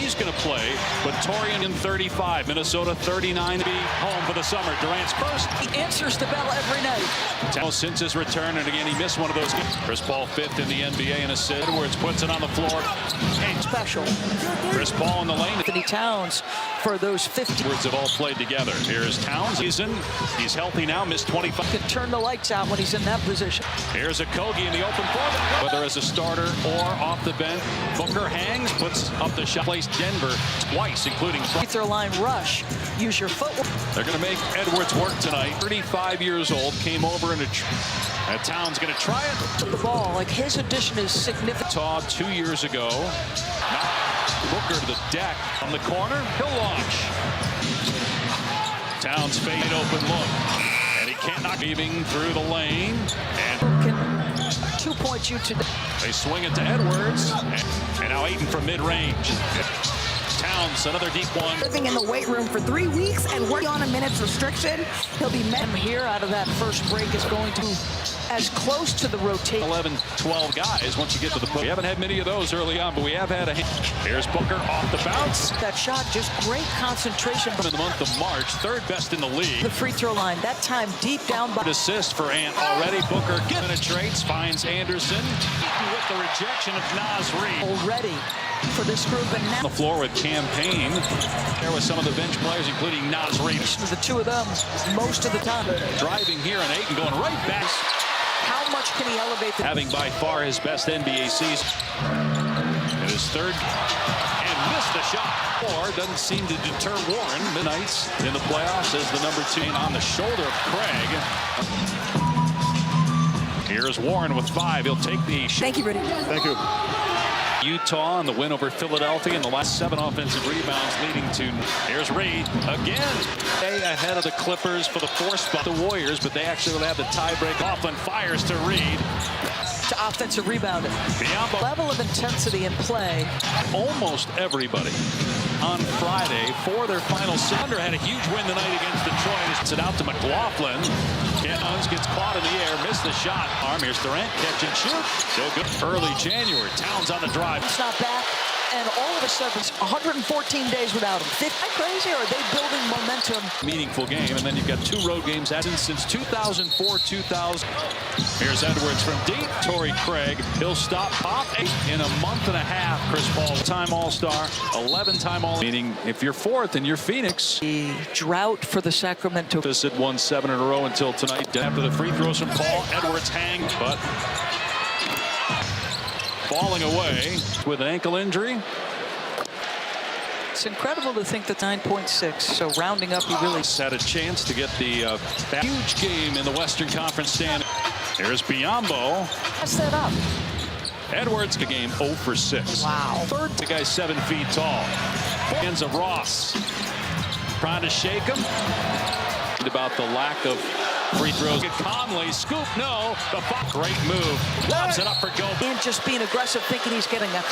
he's going to play. But Torian in 35, Minnesota 39 to be home for the summer. Durant's first. He answers the bell every night. Since his return, and again, he missed one of those games. Chris Paul 5th in the NBA in assists. Edwards puts it on the floor. And special. Chris Paul in the lane. Anthony Towns for those 50. Edwards have all played together. Here's Towns. He's healthy now, missed 25. Can turn the lights out when he's in that position. Here's a Kogi in the open floor. Whether as a starter or off the bench, Booker hangs, puts up the shot. Placed Denver twice, including Free throw line rush. Use your footwork. They're going to make Edwards work tonight. 35 years old, came over and Towns going to try it. The ball, like his addition is significant. Saw 2 years ago. Booker to the deck on the corner. He'll launch. Towns fade open look. And he can't knock leaving through the lane. And 2 points you today. They swing it to Edwards. And now Ayton from mid-range. Towns, another deep one. Living in the weight room for 3 weeks and working on a minutes restriction. He'll be met here out of that first break is going to as close to the rotation. 11, 12 guys once you get to the post. We haven't had many of those early on, but we have had a hand. Here's Booker off the bounce. That shot, just great concentration. In the month of March, third best in the league. The free throw line, that time deep down by. Assist for Ant already. Booker penetrates, finds Anderson with the rejection of Naz Reid. Already for this group, and now on the floor with campaign. There was some of the bench players, including Naz Reid. The two of them most of the time. Driving here, and Ayton going right back. How much can he elevate? Having by far his best NBA season. In his third, and missed the shot. Or doesn't seem to deter Warren. Midnights in the playoffs as the number 2 on the shoulder of Craig. Here's Warren with 5. He'll take the shot. Thank you, Rudy. Thank you. Utah and the win over Philadelphia in the last 7 offensive rebounds leading to. Here's Reid again. They ahead of the Clippers for the 4th spot. The Warriors, but they actually will have the tiebreak. Portland fires to Reid. To offensive rebounding. Biombo. Level of intensity in play. Almost everybody on Friday for their final. Thunder had a huge win tonight against Detroit. It's it out to McLaughlin. Cannons gets caught in the air, missed the shot. Here's Durant, catch and shoot. Still good. Early January. Towns on the drive. It's not back, and all of a sudden, it's 114 days without him. Is that crazy, or are they building momentum? Meaningful game, and then you've got 2 road games since 2004-2000. Here's Edwards from deep. Torrey Craig, he'll stop Pop in a month and a half. Chris Paul, time All-Star, 11-time All. Meaning, if you're 4th and you're Phoenix. The drought for the Sacramento. This had won 7 in a row until tonight. After the free throws from Paul, Edwards hangs, but falling away with an ankle injury. It's incredible to think that 9.6. So rounding up, he really had a chance to get the huge game in the Western Conference stand. Here's Biombo. Pass that up. Edwards, the game 0 for 6. Wow. Third, the guy's 7 feet tall. Hands of Ross. Trying to shake him. About the lack of free throws. Conley, scoop, no. The great move. Lobs it up for Go. And just being aggressive, thinking he's getting a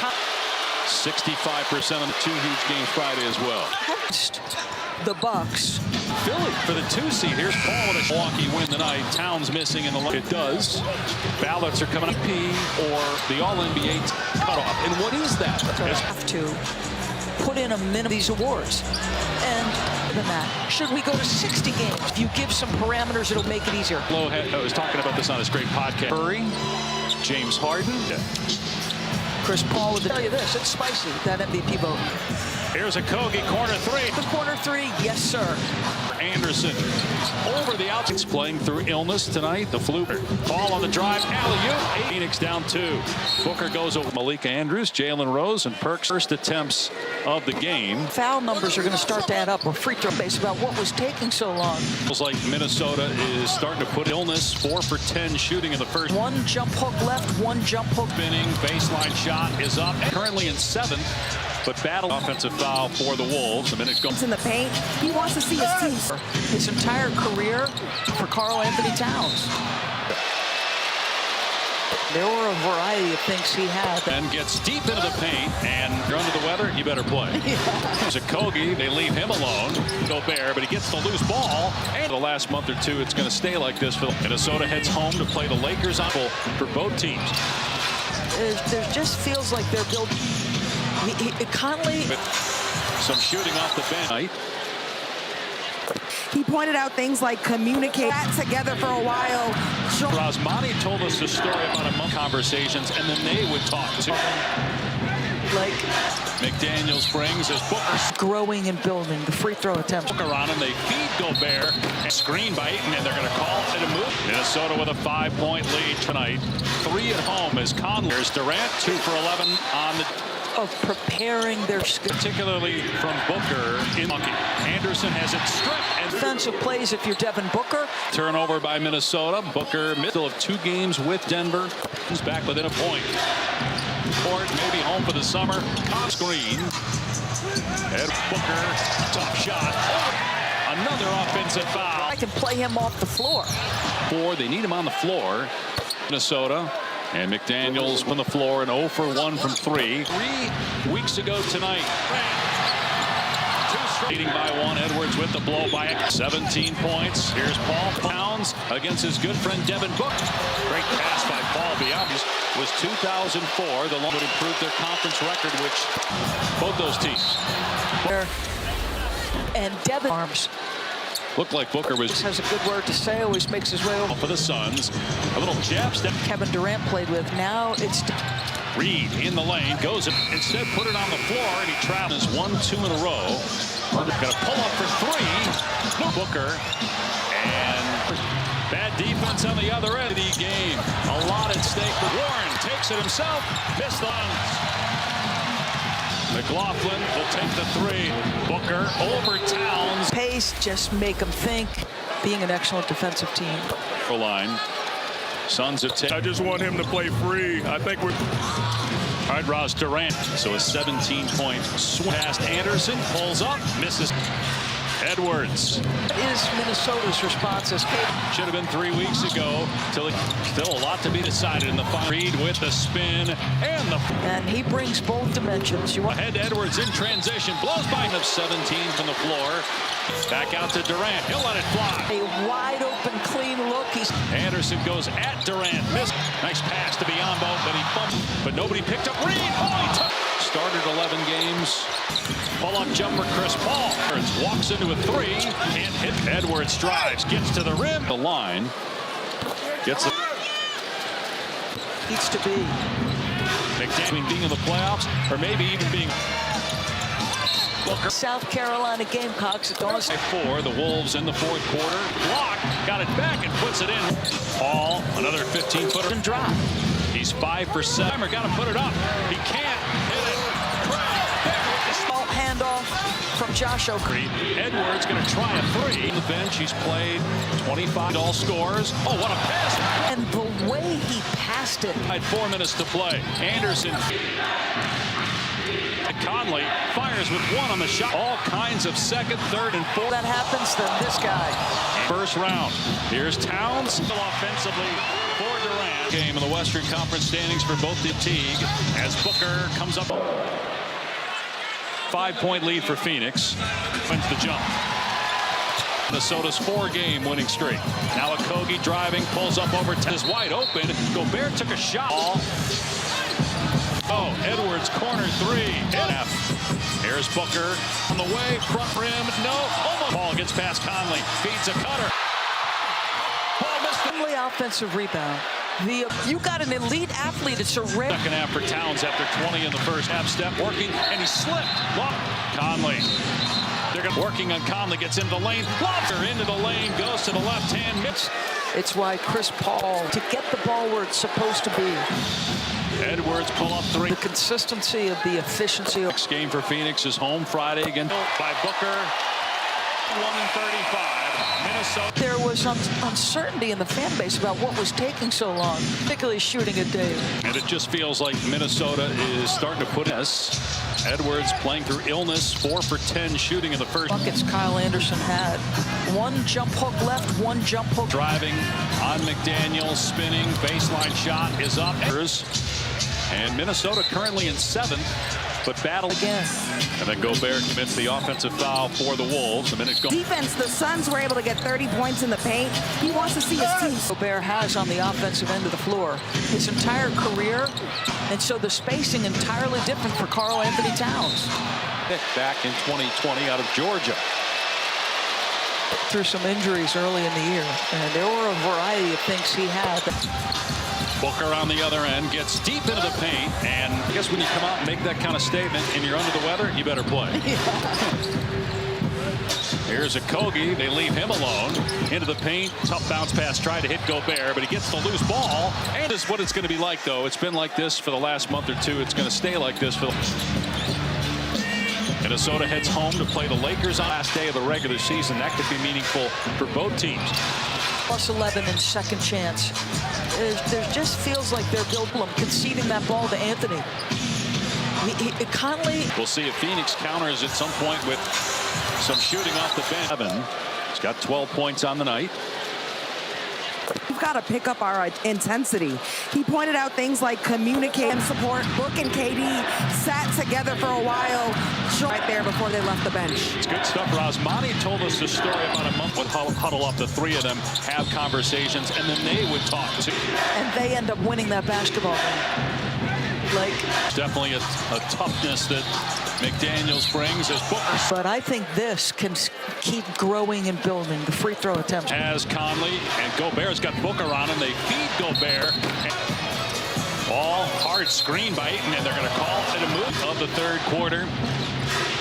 65% on the 2 huge games Friday as well. The Bucks. Philly for the 2 seed. Here's Paul with a Milwaukee win tonight. Towns missing in the line. It does. Ballots are coming up. Or the All-NBA cutoff. And what is that? Have to put in a minimum of these awards. And than that, should we go to 60 games? If you give some parameters, it'll make it easier. Flo was talking about this on his great podcast. Curry, James Harden. Chris Paul would tell you this, it's spicy, that MVP vote. Here's a Kogi, corner 3. The corner 3, yes, sir. Anderson over the outside. He's playing through illness tonight. The flu. Ball on the drive. Alley-oop. Phoenix down 2. Booker goes over Malika Andrews, Jalen Rose, and Perks. First attempts of the game. Foul numbers are going to start to add up. Or free throw base about what was taking so long. Feels like Minnesota is starting to put illness. 4 for 10 shooting in the first. 1 jump hook left, 1 jump hook. Spinning baseline shot is up. Currently in 7th. But battle offensive foul for the Wolves. A minute goes in the paint. He wants to see his team. His entire career for Karl Anthony Towns. There were a variety of things he had. And gets deep into the paint, and you're under the weather, you better play. There's a Kogi, they leave him alone. Gobert, but he gets the loose ball. And the last month or 2, it's going to stay like this. Minnesota heads home to play the Lakers for both teams. There just feels like they're building. Conley. With some shooting off the bench. He pointed out things like communicate together for a while. Rosmani told us the story about a month conversations, and then they would talk too. Like McDaniels brings his Booker. Growing and building the free throw attempt. Booker on him. They feed Gobert. Screen by Ayton, and they're going to call it a move. Minnesota with a 5-point lead tonight. 3 at home as Conley. There's Durant, 2 for 11 on the. Of preparing their particularly from Booker in Anderson has it stripped and defensive plays if you're Devin Booker. Turnover by Minnesota. Booker middle of 2 games with Denver. He's back within a point. Court maybe home for the summer. Screen. Ed Booker, tough shot. Another offensive foul. I can play him off the floor. They need him on the floor. Minnesota. And McDaniels from the floor, and 0 for 1 from 3. 3 weeks ago tonight. Leading by 1. Edwards with the blow by 17 points. Here's Paul Pounds against his good friend Devin Booker. Great pass by Paul beyond. Was 2004. The long would improve their conference record, which both those teams. And Devin arms. Looked like Booker has a good word to say, always makes his way over. For the Suns. A little jab step. Kevin Durant played with. Now it's Reed in the lane. Goes instead put it on the floor, and he travels 1-2 in a row. Got to pull up for 3. Booker. And bad defense on the other end of the game. A lot at stake. Warren takes it himself. Missed the lines. McLaughlin will take the 3. Booker over Towns. Pace, just make them think. Being an excellent defensive team. Line. Suns have taken. I just want him to play free. I think we're. All right, Ross Durant. So a 17-point swing past Anderson. Pulls up. Misses. Edwards. Is Minnesota's response as should have been 3 weeks ago. Still a lot to be decided in the final. Reed with the spin and he brings both dimensions. Ahead to Edwards in transition. Blows by him. 17 from the floor. Back out to Durant. He'll let it fly. A wide open, clean look. Anderson goes at Durant. Missed. Nice pass to Biyombo, but he bumped. But nobody picked up Reed. Oh, he took. Started 11 games. Pull-up jumper, Chris Paul. Walks into a 3. Can't hit. Edwards drives. Gets to the rim. The line. Gets it. Needs to be. McDaniels being in the playoffs, or maybe even being. Booker. South Carolina Gamecocks. It's 4. The Wolves in the 4th quarter. Block. Got it back and puts it in. Paul, another 15-footer. And drop. He's 5 for 7. Got to put it up. He can't hit it. Small handoff from Josh Oakley. Edwards going to try a 3. On the bench, he's played 25 all scores. Oh, what a pass. And the way he passed it. 4 minutes to play. Anderson. Conley fires with 1 on the shot. All kinds of 2nd, 3rd, and 4th. That happens, then this guy. First round. Here's Towns. Offensively for Durant. Game in the Western Conference standings for both the Teague as Booker comes up. 5-point lead for Phoenix. Wins the jump. Minnesota's 4-game winning streak. Now Okogie driving, pulls up over. Is wide open. Gobert took a shot. Oh, Edwards corner 3. Here's Booker on the way. Front rim. No. Almost. Ball gets past Conley. Feeds a cutter. Ball missed. Only offensive rebound. You got an elite athlete. It's a rare. Second half for Towns after 20 in the first half. Step working, and he slipped. Conley. They're working on Conley. Gets into the lane. Lobs her into the lane. Goes to the left hand. Mix. It's why Chris Paul, to get the ball where it's supposed to be. Edwards pull up 3. The consistency of the efficiency. Next game for Phoenix is home Friday again by Booker. 1:35. Minnesota. There was uncertainty in the fan base about what was taking so long, particularly shooting at Dave. And it just feels like Minnesota is starting to put us. Edwards playing through illness, 4 for 10 shooting in the first. Buckets Kyle Anderson had. 1 jump hook left, 1 jump hook. Driving on McDaniels, spinning, baseline shot is up. And Minnesota currently in 7th, but battle Again. And then Gobert commits the offensive foul for the Wolves. A minute gone. Defense, the Suns were able to get 30 points in the paint. He wants to see his team. Gobert has on the offensive end of the floor his entire career, and so the spacing entirely different for Karl Anthony Towns. Back in 2020 out of Georgia. Through some injuries early in the year, and there were a variety of things he had. Booker on the other end gets deep into the paint, and I guess when you come out and make that kind of statement and you're under the weather, you better play. Here's a Kogi. They leave him alone. Into the paint. Tough bounce pass. Tried to hit Gobert, but he gets the loose ball. And this is what it's going to be like, though. It's been like this for the last month or two. It's going to stay like this for the... Minnesota heads home to play the Lakers on the last day of the regular season. That could be meaningful for both teams. Plus 11 in second chance. There just feels like they're conceding that ball to Anthony. Conley. We'll see if Phoenix counters at some point with some shooting off the bench. Evan, he's got 12 points on the night. We've got to pick up our intensity. He pointed out things like communicate and support. Book and KD sat together for a while right there before they left the bench. It's good stuff. Rosmani told us the story about a month would huddle up, the three of them, have conversations, and then they would talk too. And they end up winning that basketball game. Definitely a toughness that McDaniels brings as Booker. But I think this can keep growing and building. The free throw attempt. As Conley and Gobert's got Booker on him. They feed Gobert. Ball hard screen by Ayton, and they're going to call it a move of the third quarter.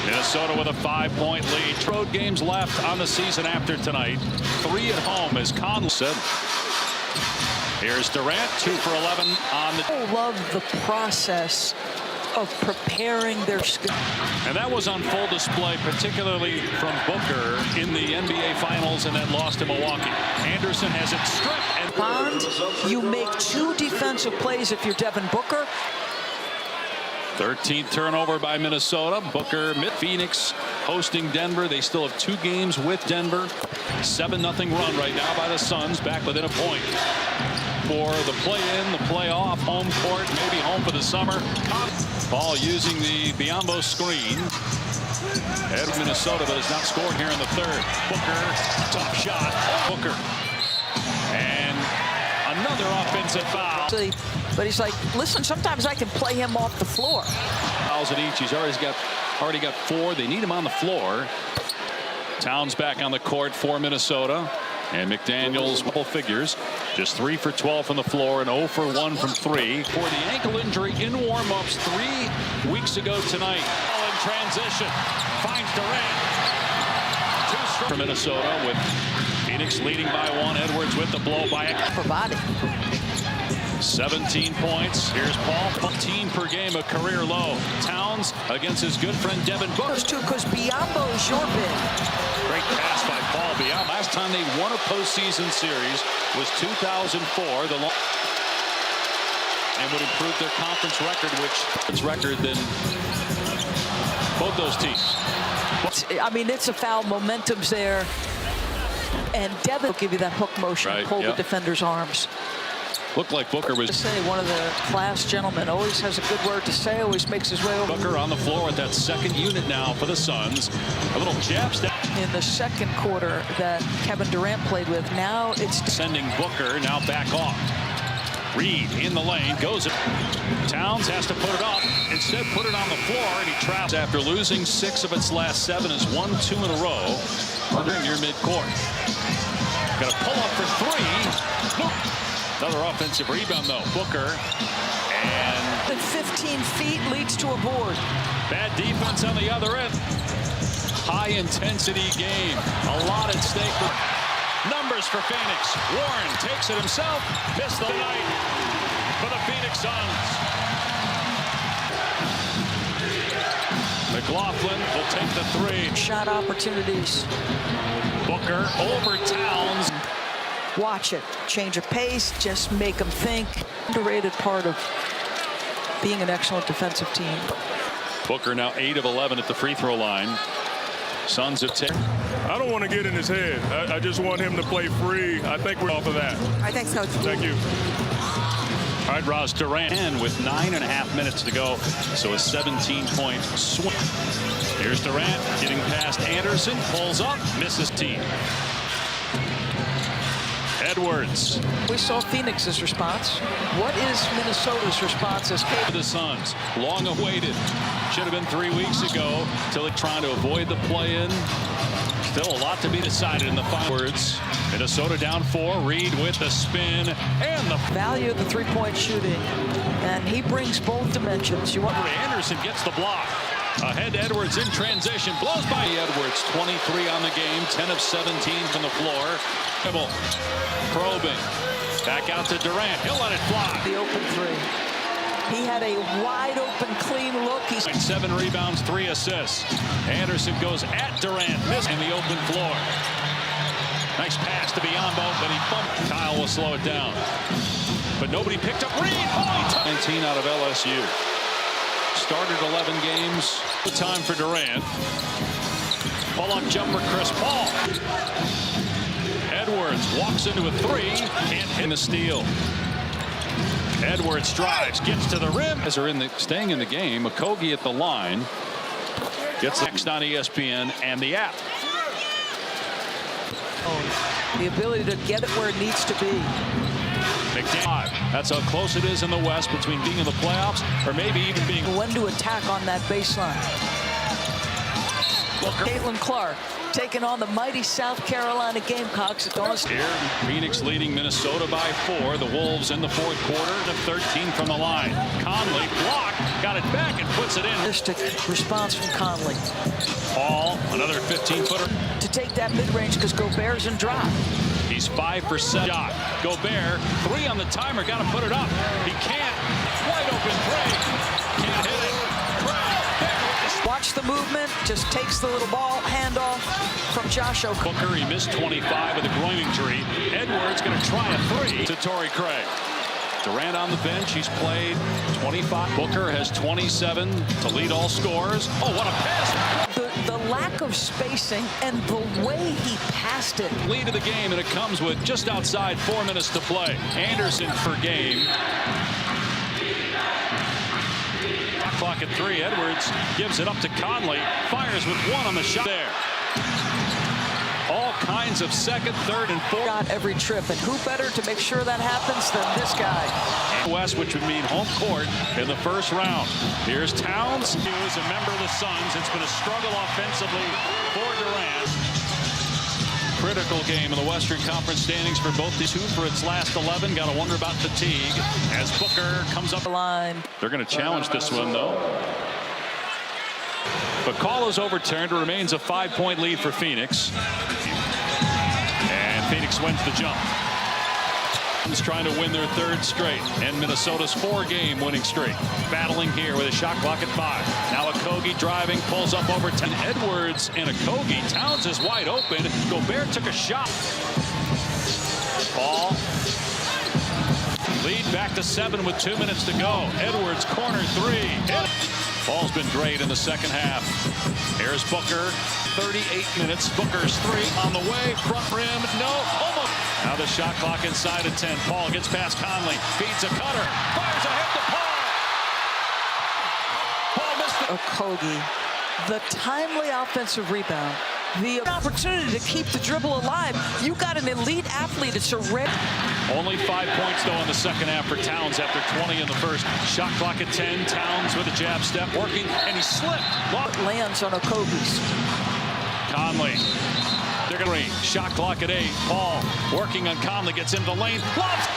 Minnesota with a 5-point lead. Road games left on the season after tonight. 3 at home, as Conley said. Here's Durant, 2 for 11 on the... I love the process of preparing their skill. And that was on full display, particularly from Booker in the NBA Finals and then lost to Milwaukee. Anderson has it stripped. And Bond, you make 2 defensive plays if you're Devin Booker. 13th turnover by Minnesota. Booker, Phoenix hosting Denver. They still have 2 games with Denver. 7-0 run right now by the Suns, back within a point. For the play-in, the playoff, home court, maybe home for the summer. Ball using the Biyombo screen. Head of Minnesota, but has not scored here in the third. Booker, tough shot. Booker. And another offensive foul. But he's like, listen, sometimes I can play him off the floor. Fouls at each. He's already got 4. They need him on the floor. Towns back on the court for Minnesota. And McDaniels, double figures, just 3 for 12 from the floor and 0 for 1 from 3. For the ankle injury in warm-ups 3 weeks ago tonight. In transition, finds Durant. 2 for Minnesota with Phoenix leading by 1. Edwards with the blow by For body. 17 points. Here's Paul. 15 per game, a career low. Towns against his good friend Devin Booker. Those 2, because Biyombo is your big. Great pass by Paul Biyombo. Last time they won a postseason series was 2004. And would improve their conference record, which is record than both those teams. I mean, it's a foul. Momentum's there. And Devin will give you that hook motion, Right, pull the defender's arms. Looked like Booker was... To say, one of the class gentlemen always has a good word to say, always makes his way over. Booker on the floor with that second unit now for the Suns. A little jab step. In the second quarter that Kevin Durant played with, now it's... Sending Booker now back off. Reed in the lane, goes it. Towns has to put it up. Instead, put it on the floor, and he traps. After losing 6 of its last 7, has won 2 in a row. Under near midcourt. Got to pull up for 3. Another offensive rebound, though. Booker. And 15 feet leads to a board. bad defense on the other end. High-intensity game. A lot at stake. Numbers for Phoenix. Warren takes it himself. Missed the night for the Phoenix Suns. McLaughlin will take the 3. Shot opportunities. Booker over Towns. Watch it. Change of pace. Just make them think. Underrated part of being an excellent defensive team. Booker now 8 of 11 at the free throw line. Suns have taken. I don't want to get in his head. I just want him to play free. I think we're off of that. All right, thanks, Coach. Thank you. All right, Ross Durant with 9.5 minutes to go, so a 17-point swing. Here's Durant getting past Anderson, pulls up, misses team. Edwards. We saw Phoenix's response. What is Minnesota's response as The Suns, long awaited. Should have been 3 weeks ago. Till trying to avoid the play-in. Still a lot to be decided in the finals. Minnesota down 4. Reed with the spin and the value of the three-point shooting, and he brings both dimensions. Anderson gets the block. Ahead to Edwards in transition. Blows by Edwards. 23 on the game. 10 of 17 from the floor. Probing. Back out to Durant. He'll let it fly. The open three. He had a wide open, clean look. He's 7 rebounds, 3 assists. Anderson goes at Durant. Miss in the open floor. Nice pass to Biyombo, but he bumped. Kyle will slow it down. But nobody picked up Reed. 19 out of LSU. Started 11 games. Good time for Durant. Pull-up jumper, Chris Paul. Edwards walks into a 3. Can't hit the steal. Edwards drives, gets to the rim. As are staying in the game. Okogie at the line. Gets next on ESPN and the app. The ability to get it where it needs to be. McDaniel. That's how close it is in the West between being in the playoffs or maybe even being. When to attack on that baseline. Caitlin Clark taking on the mighty South Carolina Gamecocks. Here, Phoenix leading Minnesota by 4. The Wolves in the fourth quarter to 13 from the line. Conley blocked, got it back and puts it in. Response from Conley. Paul, another 15-footer. To take that mid-range because Gobert's in drop. He's 5 for 7. Gobert, 3 on the timer, got to put it up. He can't. Wide open three. Can't hit it. Watch the movement, just takes the little ball handoff from Josh Okogie. Booker, he missed 25 with a groin injury. Edwards going to try a 3 to Torrey Craig. Durant on the bench, he's played 25. Booker has 27 to lead all scorers. Oh, what a pass! The lack of spacing and the way he passed it. Lead of the game, and it comes with just outside 4 minutes to play. Anderson for game. Clock at 3. Edwards gives it up to Conley. Fires with 1 on the shot there. All kinds of second, third, and fourth. Got every trip, and who better to make sure that happens than this guy? West, which would mean home court in the first round. Here's Towns. He was a member of the Suns. It's been a struggle offensively for Durant. Critical game in the Western Conference standings for both these 2 for its last 11. Got to wonder about fatigue as Booker comes up the line. They're going to challenge this one, though. The call is overturned. It remains a 5-point lead for Phoenix. And Phoenix wins the jump. Is trying to win their 3rd straight and Minnesota's 4-game winning streak. Battling here with a shot clock at 5. Now Okogie driving, pulls up over 10. Edwards and Okogie. Towns is wide open. Gobert took a shot. Paul. Lead back to 7 with 2 minutes to go. Edwards corner 3. Paul's been great in the second half. Here's Booker. 38 minutes. Booker's 3 on the way. Front rim. No. Almost. Now the shot clock inside of 10. Paul gets past Conley. Feeds a cutter. Fires ahead to Paul. Paul missed it. Okogie, the timely offensive rebound. The opportunity to keep the dribble alive. You got an elite athlete. It's a rare. Only 5 points, though, in the second half for Towns after 20 in the first. Shot clock at 10. Towns with a jab step working, and he slipped. Lands on Okogie's. Conley. They're going to shot clock at 8. Paul working on Conley, gets into the lane. Lobs.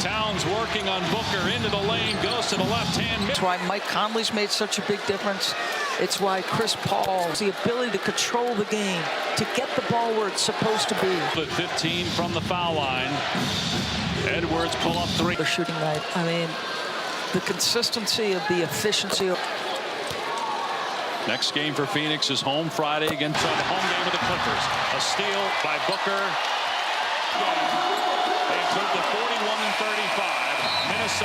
Towns working on Booker into the lane, goes to the left hand. That's why Mike Conley's made such a big difference. It's why Chris Paul has the ability to control the game, to get the ball where it's supposed to be. But 15 from the foul line. Edwards pull up 3. The shooting night. I mean, the consistency of the efficiency of. Next game for Phoenix is home Friday against the home game of the Clippers. A steal by Booker. They improved to 41-35. Minnesota.